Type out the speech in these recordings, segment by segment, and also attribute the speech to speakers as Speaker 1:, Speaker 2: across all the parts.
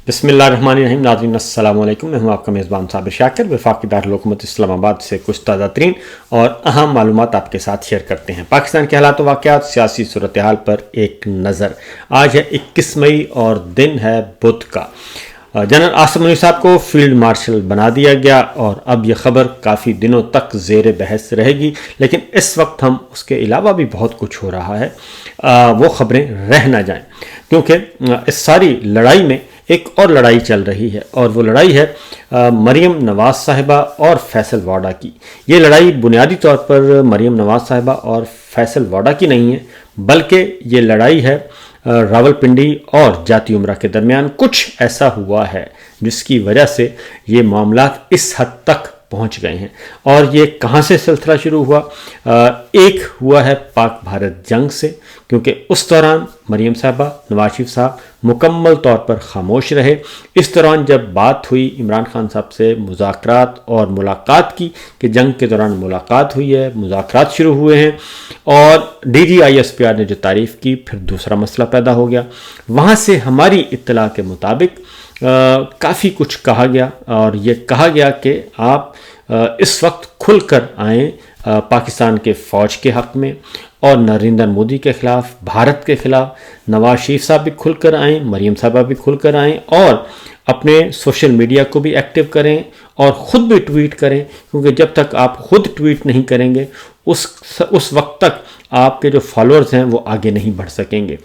Speaker 1: بسم اللہ الرحمن الرحیم. ناظرین السلام علیکم. میں ہوں آپ کا میزبان صابر شاکر. وفاقی دارالحکومت اسلام آباد سے کچھ تازہ ترین اور اہم معلومات آپ کے ساتھ شیئر کرتے ہیں. پاکستان کے حالات و واقعات، سیاسی صورتحال پر ایک نظر. آج ہے 21 مئی اور دن ہے بدھ کا. جنرل عاصم منیر صاحب کو فیلڈ مارشل بنا دیا گیا اور اب یہ خبر کافی دنوں تک زیر بحث رہے گی، لیکن اس وقت ہم اس کے علاوہ بھی بہت کچھ ہو رہا ہے، وہ خبریں رہ نہ جائیں، کیونکہ اس ساری لڑائی میں ایک اور لڑائی چل رہی ہے، اور وہ لڑائی ہے مریم نواز صاحبہ اور فیصل واڈا کی. یہ لڑائی بنیادی طور پر مریم نواز صاحبہ اور فیصل واڈا کی نہیں ہے، بلکہ یہ لڑائی ہے راولپنڈی اور جاتی امرہ کے درمیان. کچھ ایسا ہوا ہے جس کی وجہ سے یہ معاملات اس حد تک پہنچ گئے ہیں. اور یہ کہاں سے سلسلہ شروع ہوا؟ ایک ہوا ہے پاک بھارت جنگ سے، کیونکہ اس دوران مریم صاحبہ، نواز شریف صاحب مکمل طور پر خاموش رہے. اس دوران جب بات ہوئی عمران خان صاحب سے مذاکرات اور ملاقات کی، کہ جنگ کے دوران ملاقات ہوئی ہے، مذاکرات شروع ہوئے ہیں، اور DGISPR نے جو تعریف کی، پھر دوسرا مسئلہ پیدا ہو گیا. وہاں سے ہماری اطلاع کے مطابق کافی کچھ کہا گیا، اور یہ کہا گیا کہ آپ اس وقت کھل کر آئیں پاکستان کے فوج کے حق میں اور نریندر مودی کے خلاف، بھارت کے خلاف. نواز شریف صاحب بھی کھل کر آئیں، مریم صاحبہ بھی کھل کر آئیں، اور اپنے سوشل میڈیا کو بھی ایکٹیو کریں اور خود بھی ٹویٹ کریں، کیونکہ جب تک آپ خود ٹویٹ نہیں کریں گے اس وقت تک آپ کے جو فالوورز ہیں وہ آگے نہیں بڑھ سکیں گے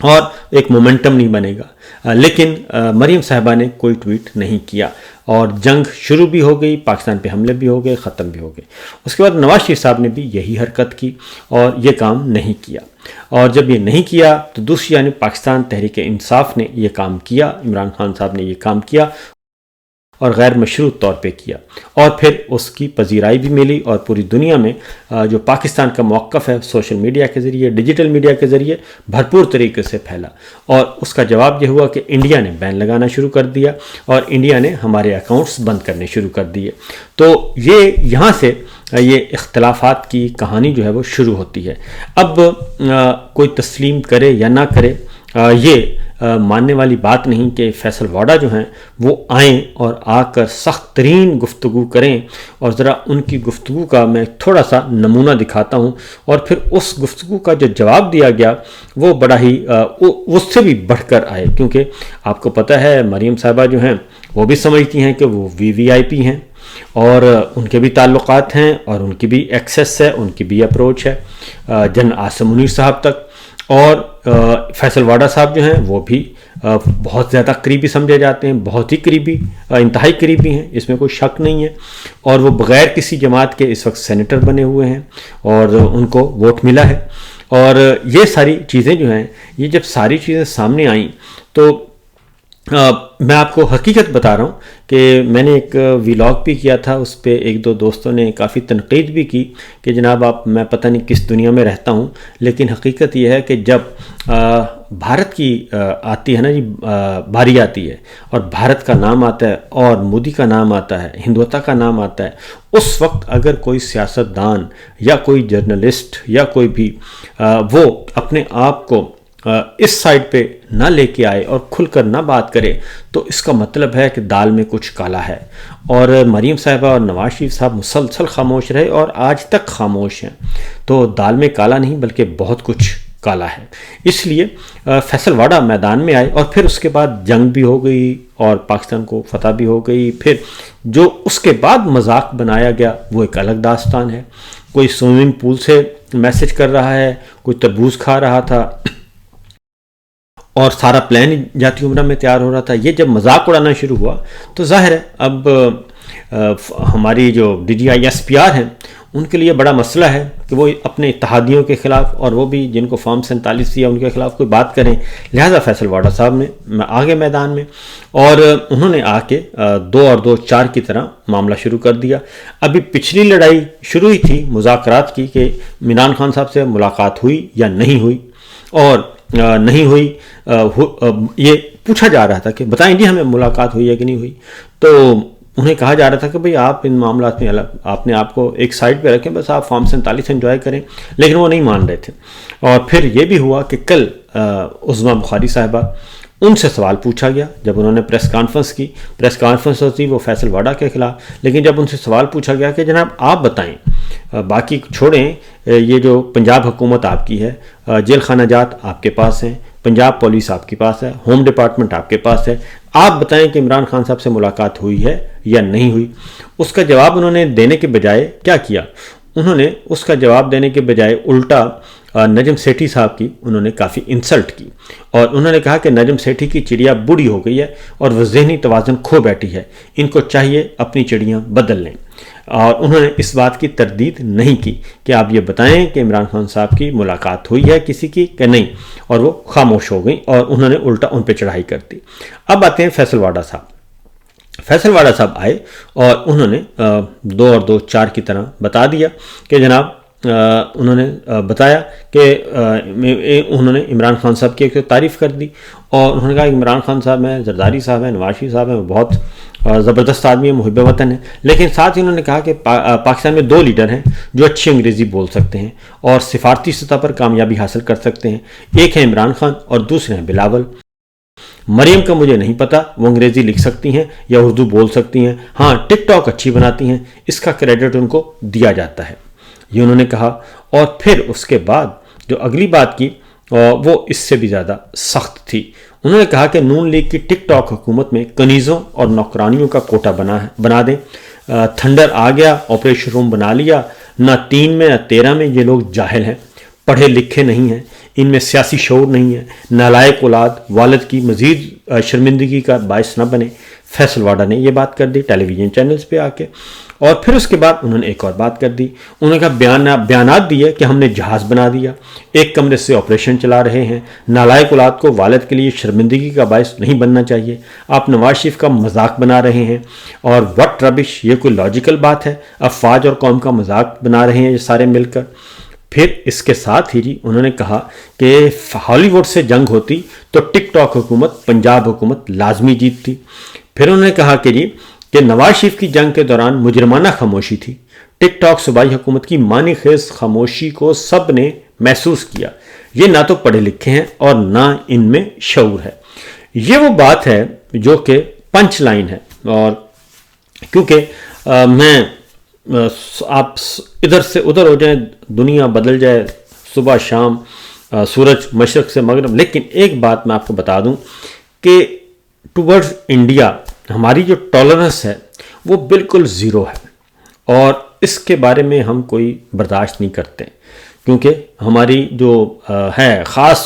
Speaker 1: اور ایک مومنٹم نہیں بنے گا. لیکن مریم صاحبہ نے کوئی ٹویٹ نہیں کیا، اور جنگ شروع بھی ہو گئی، پاکستان پہ حملے بھی ہو گئے، ختم بھی ہو گئے. اس کے بعد نواز شریف صاحب نے بھی یہی حرکت کی اور یہ کام نہیں کیا. اور جب یہ نہیں کیا تو دوسری جانب پاکستان تحریک انصاف نے یہ کام کیا، عمران خان صاحب نے یہ کام کیا اور غیر مشروط طور پہ کیا، اور پھر اس کی پذیرائی بھی ملی، اور پوری دنیا میں جو پاکستان کا موقف ہے سوشل میڈیا کے ذریعے، ڈیجیٹل میڈیا کے ذریعے بھرپور طریقے سے پھیلا. اور اس کا جواب یہ ہوا کہ انڈیا نے بین لگانا شروع کر دیا اور انڈیا نے ہمارے اکاؤنٹس بند کرنے شروع کر دیے. تو یہاں سے یہ اختلافات کی کہانی جو ہے وہ شروع ہوتی ہے. اب کوئی تسلیم کرے یا نہ کرے، یہ ماننے والی بات نہیں کہ فیصل واڈا جو ہیں وہ آئیں اور آ کر سخت ترین گفتگو کریں. اور ذرا ان کی گفتگو کا میں تھوڑا سا نمونہ دکھاتا ہوں، اور پھر اس گفتگو کا جو جواب دیا گیا وہ بڑا ہی اس سے بھی بڑھ کر آئے، کیونکہ آپ کو پتہ ہے مریم صاحبہ جو ہیں وہ بھی سمجھتی ہیں کہ وہ VIP ہیں، اور ان کے بھی تعلقات ہیں، اور ان کی بھی ایکسیس ہے، ان کی بھی اپروچ ہے جنرل عاصم منیر صاحب تک. اور فیصل واڈا صاحب جو ہیں وہ بھی بہت زیادہ قریبی سمجھے جاتے ہیں، بہت ہی قریبی، انتہائی قریبی ہیں، اس میں کوئی شک نہیں ہے. اور وہ بغیر کسی جماعت کے اس وقت سینیٹر بنے ہوئے ہیں اور ان کو ووٹ ملا ہے. اور یہ ساری چیزیں جو ہیں، یہ جب ساری چیزیں سامنے آئیں تو میں آپ کو حقیقت بتا رہا ہوں کہ میں نے ایک ویلاگ بھی کیا تھا، اس پہ ایک دو دوستوں نے کافی تنقید بھی کی کہ جناب میں پتہ نہیں کس دنیا میں رہتا ہوں. لیکن حقیقت یہ ہے کہ جب بھارت کی آتی ہے نا باری آتی ہے، اور بھارت کا نام آتا ہے اور مودی کا نام آتا ہے، ہندوتا کا نام آتا ہے، اس وقت اگر کوئی سیاستدان یا کوئی جرنلسٹ یا کوئی بھی وہ اپنے آپ کو اس سائڈ پہ نہ لے کے آئے اور کھل کر نہ بات کرے، تو اس کا مطلب ہے کہ دال میں کچھ کالا ہے. اور مریم صاحبہ اور نواز شریف صاحب مسلسل خاموش رہے اور آج تک خاموش ہیں. تو دال میں کالا نہیں بلکہ بہت کچھ کالا ہے. اس لیے فیصل واڈا میدان میں آئے، اور پھر اس کے بعد جنگ بھی ہو گئی اور پاکستان کو فتح بھی ہو گئی. پھر جو اس کے بعد مذاق بنایا گیا وہ ایک الگ داستان ہے. کوئی سوئمنگ پول سے میسج کر رہا ہے، کوئی تربوز کھا رہا تھا، اور سارا پلان جاتی عمرہ میں تیار ہو رہا تھا. یہ جب مذاق اڑانا شروع ہوا تو ظاہر ہے اب ہماری جو DGISPR ہیں ان کے لیے بڑا مسئلہ ہے کہ وہ اپنے اتحادیوں کے خلاف، اور وہ بھی جن کو فارم 47 دیا ان کے خلاف کوئی بات کریں. لہٰذا فیصل واڈا صاحب نے آگے میدان میں، اور انہوں نے آ کے 2 اور 2 4 کی طرح معاملہ شروع کر دیا. ابھی پچھلی لڑائی شروع ہی تھی مذاکرات کی کہ عمران خان صاحب سے ملاقات ہوئی یا نہیں ہوئی، اور نہیں ہوئی یہ پوچھا جا رہا تھا کہ بتائیں جی ہمیں ملاقات ہوئی ہے کہ نہیں ہوئی. تو انہیں کہا جا رہا تھا کہ بھئی آپ ان معاملات میں آپ نے آپ کو ایک سائڈ پہ رکھیں، بس آپ فارم 47 انجوائے کریں. لیکن وہ نہیں مان رہے تھے. اور پھر یہ بھی ہوا کہ کل عظمیٰ بخاری صاحبہ ان سے سوال پوچھا گیا جب انہوں نے پریس کانفرنس ہوتی وہ فیصل واڈا کے خلاف، لیکن جب ان سے سوال پوچھا گیا کہ جناب آپ بتائیں، باقی چھوڑیں، یہ جو پنجاب حکومت آپ کی ہے، جیل خانہ جات آپ کے پاس ہیں، پنجاب پولیس آپ کے پاس ہے، ہوم ڈپارٹمنٹ آپ کے پاس ہے، آپ بتائیں کہ عمران خان صاحب سے ملاقات ہوئی ہے یا نہیں ہوئی۔ اس کا جواب انہوں نے دینے کے بجائے کیا کیا، انہوں نے اس کا جواب دینے کے بجائے الٹا نجم سیٹھی صاحب کی انہوں نے کافی انسلٹ کی، اور انہوں نے کہا کہ نجم سیٹھی کی چڑیا بوڑھی ہو گئی ہے اور وہ ذہنی توازن کھو بیٹھی ہے، ان کو چاہیے اپنی چڑیاں بدل لیں۔ اور انہوں نے اس بات کی تردید نہیں کی کہ آپ یہ بتائیں کہ عمران خان صاحب کی ملاقات ہوئی ہے کسی کی کہ نہیں، اور وہ خاموش ہو گئیں اور انہوں نے الٹا ان پہ چڑھائی کر دی۔ اب آتے ہیں فیصل واڈا صاحب آئے اور انہوں نے 2 اور 2 4 کی طرح بتا دیا کہ جناب انہوں نے بتایا کہ انہوں نے عمران خان صاحب کی ایک تعریف کر دی، اور انہوں نے کہا کہ عمران خان صاحب ہیں، زرداری صاحب ہیں، نواز شریف صاحب ہیں، وہ بہت زبردست آدمی ہیں، محب وطن ہیں، لیکن ساتھ ہی انہوں نے کہا کہ پاکستان میں 2 لیڈر ہیں جو اچھی انگریزی بول سکتے ہیں اور سفارتی سطح پر کامیابی حاصل کر سکتے ہیں، ایک ہے عمران خان اور دوسرے ہیں بلاول۔ مریم کا مجھے نہیں پتا وہ انگریزی لکھ سکتی ہیں یا اردو بول سکتی ہیں، ہاں ٹک ٹاک اچھی بناتی ہیں، اس کا کریڈٹ ان کو دیا جاتا ہے، یہ انہوں نے کہا۔ اور پھر اس کے بعد جو اگلی بات کی وہ اس سے بھی زیادہ سخت تھی۔ انہوں نے کہا کہ نون لیگ کی ٹک ٹاک حکومت میں کنیزوں اور نوکرانیوں کا کوٹا بنا دیں، تھنڈر آ گیا، آپریشن روم بنا لیا، نہ 3 میں نہ 13 میں یہ لوگ جاہل ہیں، پڑھے لکھے نہیں ہیں، ان میں سیاسی شعور نہیں ہے، نالائق اولاد والد کی مزید شرمندگی کا باعث نہ بنے۔ فیصل واڈا نے یہ بات کر دی ٹیلی ویژن چینلز پہ آ کے، اور پھر اس کے بعد انہوں نے ایک اور بات کر دی، انہوں نے کہا بیانات دیے کہ ہم نے جہاز بنا دیا، ایک کمرے سے آپریشن چلا رہے ہیں، نالائق اولاد کو والد کے لیے شرمندگی کا باعث نہیں بننا چاہیے، آپ نواز شریف کا مذاق بنا رہے ہیں، اور وٹ ربش، یہ کوئی لاجیکل بات ہے، افواج اور قوم کا مذاق بنا رہے ہیں یہ سارے مل کر۔ پھر اس کے ساتھ ہی جی انہوں نے کہا کہ ہالی ووڈ سے جنگ ہوتی تو ٹک ٹاک حکومت پنجاب حکومت لازمی جیتتی۔ پھر انہوں نے کہا کہ نواز شریف کی جنگ کے دوران مجرمانہ خاموشی تھی، ٹک ٹاک صوبائی حکومت کی معنی خیز خاموشی کو سب نے محسوس کیا، یہ نہ تو پڑھے لکھے ہیں اور نہ ان میں شعور ہے۔ یہ وہ بات ہے جو کہ پنچ لائن ہے، اور کیونکہ میں آپ ادھر سے ادھر ہو جائیں، دنیا بدل جائے صبح شام، سورج مشرق سے مغرب، لیکن ایک بات میں آپ کو بتا دوں کہ ٹورڈز انڈیا ہماری جو ٹالرنس ہے وہ بالکل زیرو ہے، اور اس کے بارے میں ہم کوئی برداشت نہیں کرتے، کیونکہ ہماری جو ہے خاص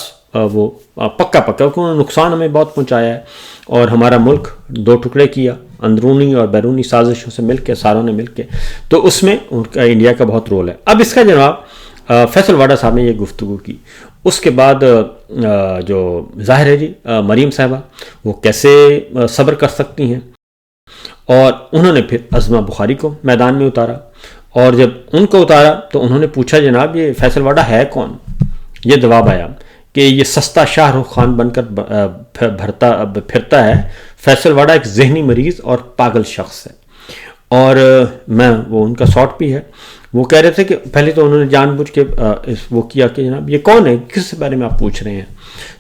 Speaker 1: وہ پکا انہوں نے نقصان ہمیں بہت پہنچایا ہے، اور ہمارا ملک 2 ٹکڑے کیا اندرونی اور بیرونی سازشوں سے مل کے، ساروں نے مل کے، تو اس میں ان کا انڈیا کا بہت رول ہے۔ اب اس کا جواب فیصل واڈا صاحب نے یہ گفتگو کی، اس کے بعد جو ظاہر ہے جی مریم صاحبہ وہ کیسے صبر کر سکتی ہیں، اور انہوں نے پھر عظمہ بخاری کو میدان میں اتارا، اور جب ان کو اتارا تو انہوں نے پوچھا جناب یہ فیصل واڈا ہے کون؟ یہ جواب آیا کہ یہ سستا شاہ رخ خان بن کر پھرتا ہے، فیصل واڈا ایک ذہنی مریض اور پاگل شخص ہے۔ اور میں وہ ان کا سارٹ بھی ہے، وہ کہہ رہے تھے کہ پہلے تو انہوں نے جان بوجھ کے وہ کیا کہ جناب یہ کون ہے، کس بارے میں آپ پوچھ رہے ہیں،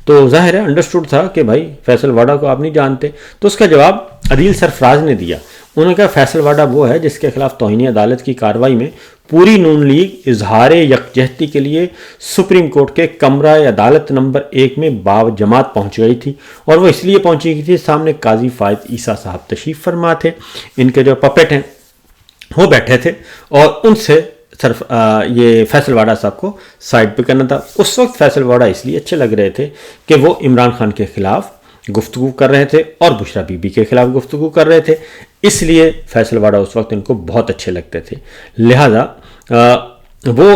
Speaker 1: تو ظاہر ہے انڈرسٹوڈ تھا کہ بھائی فیصل واڈا کو آپ نہیں جانتے، تو اس کا جواب عدیل سرفراز نے دیا۔ انہوں نے کہا فیصل واڈا وہ ہے جس کے خلاف توہین عدالت کی کارروائی میں پوری نون لیگ اظہار یکجہتی کے لیے سپریم کورٹ کے کمرہ عدالت نمبر 1 میں باجماعت پہنچ گئی تھی، اور وہ اس لیے پہنچی گئی تھی سامنے قاضی فائد عیسیٰ صاحب تشریف فرما تھے، ان کے جو پپٹ ہیں وہ بیٹھے تھے، اور ان سے صرف یہ فیصل واڈا صاحب کو سائڈ پہ کرنا تھا۔ اس وقت فیصل واڈا اس لیے اچھے لگ رہے تھے کہ وہ عمران خان کے خلاف گفتگو کر رہے تھے اور بشرا بی بی کے خلاف گفتگو کر رہے تھے، اس لیے فیصل واڈا اس وقت ان کو بہت اچھے لگتے تھے، لہذا وہ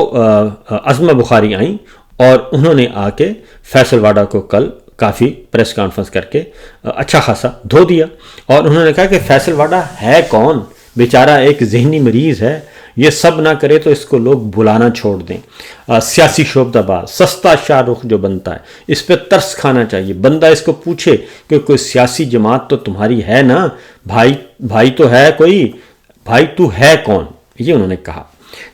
Speaker 1: عظمہ بخاری آئیں اور انہوں نے آ کے فیصل واڈا کو کل کافی پریس کانفرنس کر کے اچھا خاصا دھو دیا، اور انہوں نے کہا کہ فیصل واڈا ہے کون، بیچارہ ایک ذہنی مریض ہے، یہ سب نہ کرے تو اس کو لوگ بلانا چھوڑ دیں، سیاسی شعبدہ باز سستا شاہ رخ جو بنتا ہے اس پہ ترس کھانا چاہیے، بندہ اس کو پوچھے کہ کوئی سیاسی جماعت تو تمہاری ہے نا، بھائی تو ہے کوئی، بھائی تو ہے کون، یہ انہوں نے کہا۔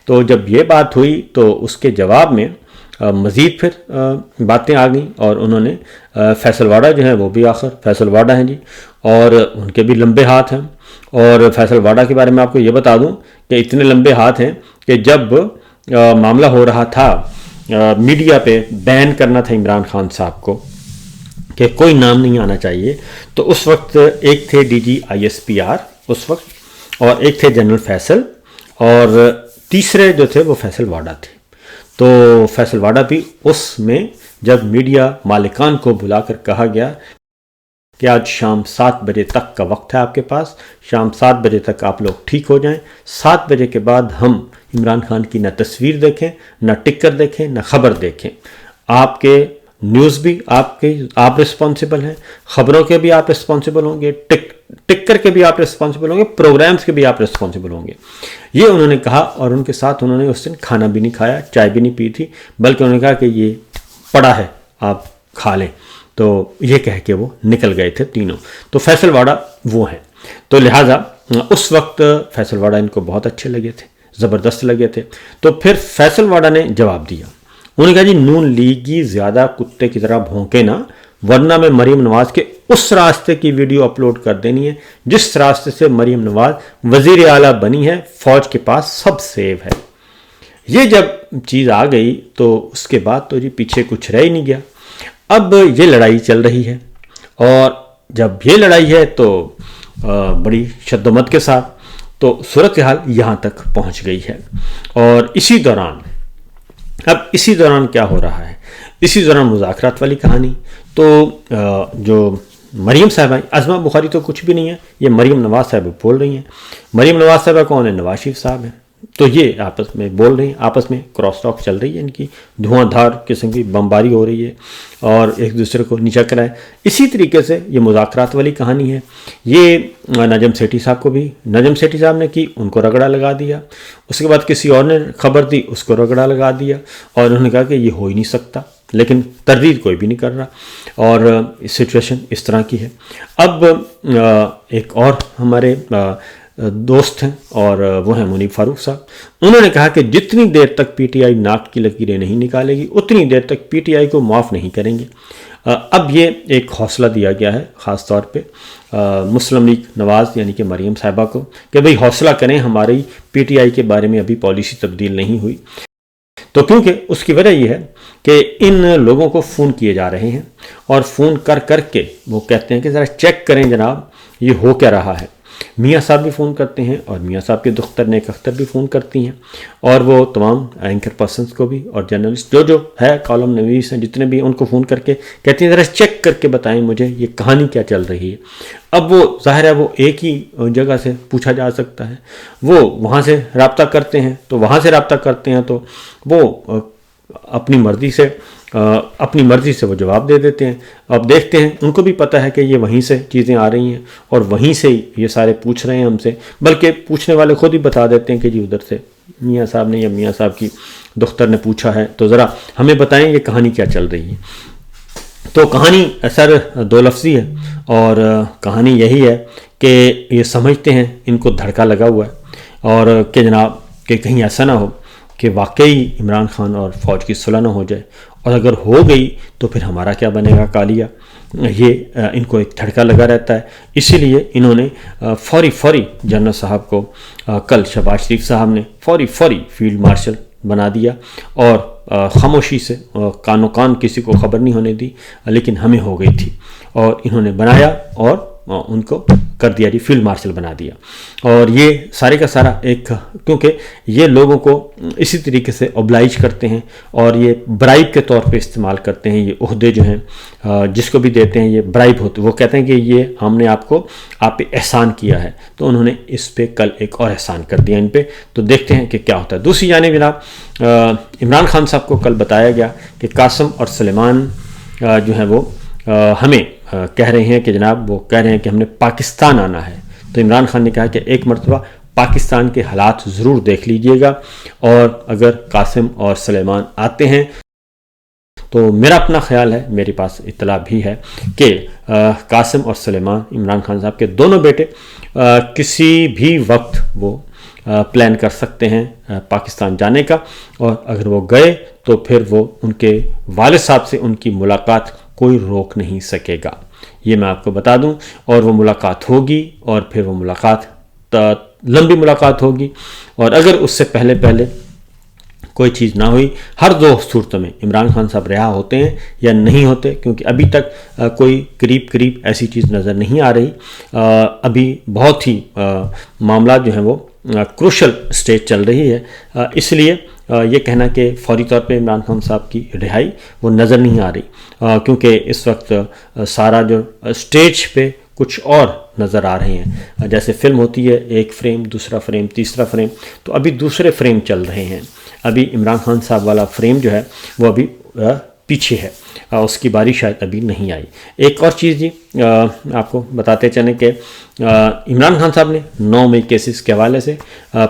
Speaker 1: تو جب یہ بات ہوئی تو اس کے جواب میں مزید پھر باتیں آ گئیں اور انہوں نے فیصل واڈا جو ہیں وہ بھی آخر فیصل واڈا ہیں جی، اور ان کے بھی لمبے ہاتھ ہیں. اور فیصل واڈا کے بارے میں آپ کو یہ بتا دوں کہ اتنے لمبے ہاتھ ہیں کہ جب معاملہ ہو رہا تھا میڈیا پہ بین کرنا تھا عمران خان صاحب کو کہ کوئی نام نہیں آنا چاہیے، تو اس وقت ایک تھے DG/ISPR اس وقت، اور ایک تھے جنرل فیصل، اور تیسرے جو تھے وہ فیصل واڈا تھے. تو فیصل واڈا بھی اس میں جب میڈیا مالکان کو بلا کر کہا گیا کہ آج شام 7 بجے تک کا وقت ہے آپ کے پاس، شام 7 بجے تک آپ لوگ ٹھیک ہو جائیں، 7 بجے کے بعد ہم عمران خان کی نہ تصویر دیکھیں، نہ ٹکر دیکھیں، نہ خبر دیکھیں. آپ کے نیوز بھی آپ رسپانسبل ہیں، خبروں کے بھی آپ رسپانسبل ہوں گے، ٹکر کے بھی آپ رسپانسبل ہوں گے، پروگرامز کے بھی آپ رسپانسبل ہوں گے. یہ انہوں نے کہا، اور ان کے ساتھ انہوں نے اس دن کھانا بھی نہیں کھایا، چائے بھی نہیں پی تھی، بلکہ انہوں نے کہا کہ یہ پڑا ہے آپ کھا لیں. تو یہ کہہ کے وہ نکل گئے تھے تینوں. تو فیصل واڈا وہ ہیں. تو لہٰذا اس وقت فیصل واڈا ان کو بہت اچھے لگے تھے، زبردست لگے تھے. تو پھر فیصل واڈا نے جواب دیا، انہوں نے کہا جی نون لیگی زیادہ کتے کی طرح بھونکے نا، ورنہ میں مریم نواز کے اس راستے کی ویڈیو اپلوڈ کر دینی ہے جس راستے سے مریم نواز وزیر اعلیٰ بنی ہے، فوج کے پاس سب سیو ہے. یہ جب چیز آ گئی تو اس کے بعد تو جی پیچھے کچھ رہ ہی نہیں گیا. اب یہ لڑائی چل رہی ہے، اور جب یہ لڑائی ہے تو بڑی شد و مت کے ساتھ تو صورتحال یہاں تک پہنچ گئی ہے. اور اسی دوران کیا ہو رہا ہے، اسی دوران مذاکرات والی کہانی. تو جو مریم صاحبہ، عظمہ بخاری تو کچھ بھی نہیں ہے، یہ مریم نواز صاحبہ بول رہی ہیں. مریم نواز صاحبہ کون ہے؟ نواز شریف صاحب ہیں. تو یہ آپس میں بول رہے ہیں، آپس میں کراس ٹاک چل رہی ہے، ان کی دھواں دھار قسم کی بمباری ہو رہی ہے اور ایک دوسرے کو نیچا کرائے. اسی طریقے سے یہ مذاکرات والی کہانی ہے. یہ نجم سیٹھی صاحب کو بھی، نجم سیٹھی صاحب نے کی، ان کو رگڑا لگا دیا. اس کے بعد کسی اور نے خبر دی، اس کو رگڑا لگا دیا، اور انہوں نے کہا کہ یہ ہو ہی نہیں سکتا، لیکن تردید کوئی بھی نہیں کر رہا. اور سچویشن اس طرح کی ہے. اب ایک اور ہمارے دوست ہیں اور وہ ہیں منیب فاروق صاحب. انہوں نے کہا کہ جتنی دیر تک پی ٹی آئی ناک کی لکیریں نہیں نکالے گی اتنی دیر تک پی ٹی آئی کو معاف نہیں کریں گے. اب یہ ایک حوصلہ دیا گیا ہے خاص طور پہ مسلم لیگ نواز یعنی کہ مریم صاحبہ کو کہ بھئی حوصلہ کریں، ہماری پی ٹی آئی کے بارے میں ابھی پالیسی تبدیل نہیں ہوئی. تو کیونکہ اس کی وجہ یہ ہے کہ ان لوگوں کو فون کیے جا رہے ہیں، اور فون کر کے وہ کہتے ہیں کہ ذرا چیک کریں جناب یہ ہو کیا رہا ہے. میاں صاحب بھی فون کرتے ہیں، اور میاں صاحب کے دختر نیک اختر بھی فون کرتی ہیں، اور وہ تمام اینکر پرسنس کو بھی اور جرنلسٹ جو ہے کالم نویس ہیں جتنے بھی، ان کو فون کر کے کہتے ہیں ذرا چیک کر کے بتائیں مجھے یہ کہانی کیا چل رہی ہے. اب وہ ظاہر ہے وہ ایک ہی جگہ سے پوچھا جا سکتا ہے، وہ وہاں سے رابطہ کرتے ہیں تو وہ اپنی مرضی سے وہ جواب دے دیتے ہیں. اب دیکھتے ہیں، ان کو بھی پتہ ہے کہ یہ وہیں سے چیزیں آ رہی ہیں اور وہیں سے یہ سارے پوچھ رہے ہیں ہم سے، بلکہ پوچھنے والے خود ہی بتا دیتے ہیں کہ جی ادھر سے میاں صاحب نے یا میاں صاحب کی دختر نے پوچھا ہے، تو ذرا ہمیں بتائیں یہ کہانی کیا چل رہی ہے. تو کہانی اثر دو لفظی ہے، اور کہانی یہی ہے کہ یہ سمجھتے ہیں ان کو دھڑکا لگا ہوا ہے، اور کہ جناب کہ کہیں ایسا نہ ہو کہ واقعی عمران خان اور فوج کی صلح نہ ہو جائے، اور اگر ہو گئی تو پھر ہمارا کیا بنے گا کالیا. یہ ان کو ایک دھڑکا لگا رہتا ہے. اسی لیے انہوں نے فوری جنرل صاحب کو کل شہباز شریف صاحب نے فوری فیلڈ مارشل بنا دیا، اور خاموشی سے کانوں کان کسی کو خبر نہیں ہونے دی، لیکن ہمیں ہو گئی تھی، اور انہوں نے بنایا اور ان کو کر دیا جی فیلڈ مارشل بنا دیا. اور یہ سارے کا سارا ایک، کیونکہ یہ لوگوں کو اسی طریقے سے اوبلائج کرتے ہیں اور یہ برائب کے طور پہ استعمال کرتے ہیں. یہ عہدے جو ہیں جس کو بھی دیتے ہیں یہ برائب ہوتے، وہ کہتے ہیں کہ یہ ہم نے آپ پہ احسان کیا ہے، تو انہوں نے اس پہ کل ایک اور احسان کر دیا ان پہ. تو دیکھتے ہیں کہ کیا ہوتا ہے. دوسری جانب جناب عمران خان صاحب کو کل بتایا گیا کہ قاسم اور سلیمان جو ہیں وہ ہمیں کہہ رہے ہیں کہ جناب وہ کہہ رہے ہیں کہ ہم نے پاکستان آنا ہے. تو عمران خان نے کہا کہ ایک مرتبہ پاکستان کے حالات ضرور دیکھ لیجئے گا، اور اگر قاسم اور سلیمان آتے ہیں تو میرا اپنا خیال ہے، میرے پاس اطلاع بھی ہے کہ قاسم اور سلیمان عمران خان صاحب کے دونوں بیٹے کسی بھی وقت وہ پلان کر سکتے ہیں پاکستان جانے کا، اور اگر وہ گئے تو پھر وہ ان کے والد صاحب سے ان کی ملاقات کوئی روک نہیں سکے گا، یہ میں آپ کو بتا دوں۔ اور وہ ملاقات ہوگی، اور پھر وہ ملاقات لمبی ملاقات ہوگی، اور اگر اس سے پہلے کوئی چیز نہ ہوئی، ہر دو صورتوں میں عمران خان صاحب رہا ہوتے ہیں یا نہیں ہوتے، کیونکہ ابھی تک کوئی قریب ایسی چیز نظر نہیں آ رہی، ابھی بہت ہی معاملات جو ہیں وہ کروشل سٹیج چل رہی ہے، اس لیے یہ کہنا کہ فوری طور پہ عمران خان صاحب کی رہائی وہ نظر نہیں آ رہی، کیونکہ اس وقت سارا جو سٹیج پہ کچھ اور نظر آ رہے ہیں، جیسے فلم ہوتی ہے ایک فریم، دوسرا فریم، تیسرا فریم، تو ابھی دوسرے فریم چل رہے ہیں، ابھی عمران خان صاحب والا فریم جو ہے وہ ابھی پیچھے ہے، اس کی باری شاید ابھی نہیں آئی۔ ایک اور چیز جی آپ کو بتاتے چلیں کہ عمران خان صاحب نے 9 مئی کیسز کے حوالے سے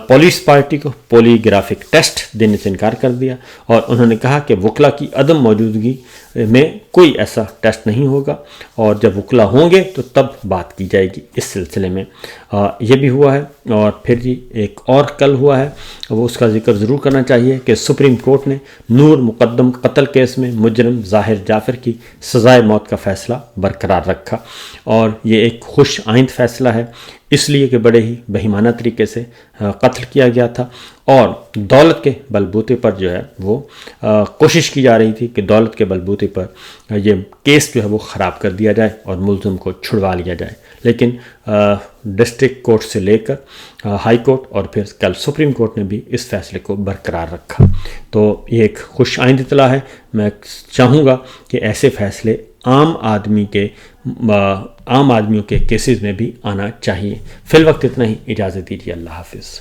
Speaker 1: پولیس پارٹی کو پولی گرافک ٹیسٹ دینے سے انکار کر دیا، اور انہوں نے کہا کہ وکلا کی عدم موجودگی میں کوئی ایسا ٹیسٹ نہیں ہوگا، اور جب وکلا ہوں گے تو تب بات کی جائے گی اس سلسلے میں۔ یہ بھی ہوا ہے، اور پھر جی ایک اور کل ہوا ہے، وہ اس کا ذکر ضرور کرنا چاہیے کہ سپریم کورٹ نے نور مقدم قتل کیس میں مجرم ظاہر جعفر کی سزائے موت کا فیصلہ برقرار رکھا، اور یہ ایک خوش آئند فیصلہ ہے، اس لیے کہ بڑے ہی بہیمانہ طریقے سے قتل کیا گیا تھا، اور دولت کے بلبوتے پر جو ہے وہ کوشش کی جا رہی تھی کہ دولت کے بلبوتے پر یہ کیس جو ہے وہ خراب کر دیا جائے اور ملزم کو چھڑوا لیا جائے، لیکن ڈسٹرکٹ کورٹ سے لے کر ہائی کورٹ اور پھر کل سپریم کورٹ نے بھی اس فیصلے کو برقرار رکھا، تو یہ ایک خوش آئند اطلاع ہے۔ میں چاہوں گا کہ ایسے فیصلے عام آدمیوں کے کیسز میں بھی آنا چاہیے۔ فی الوقت اتنا ہی، اجازت دیجیے، اللہ حافظ۔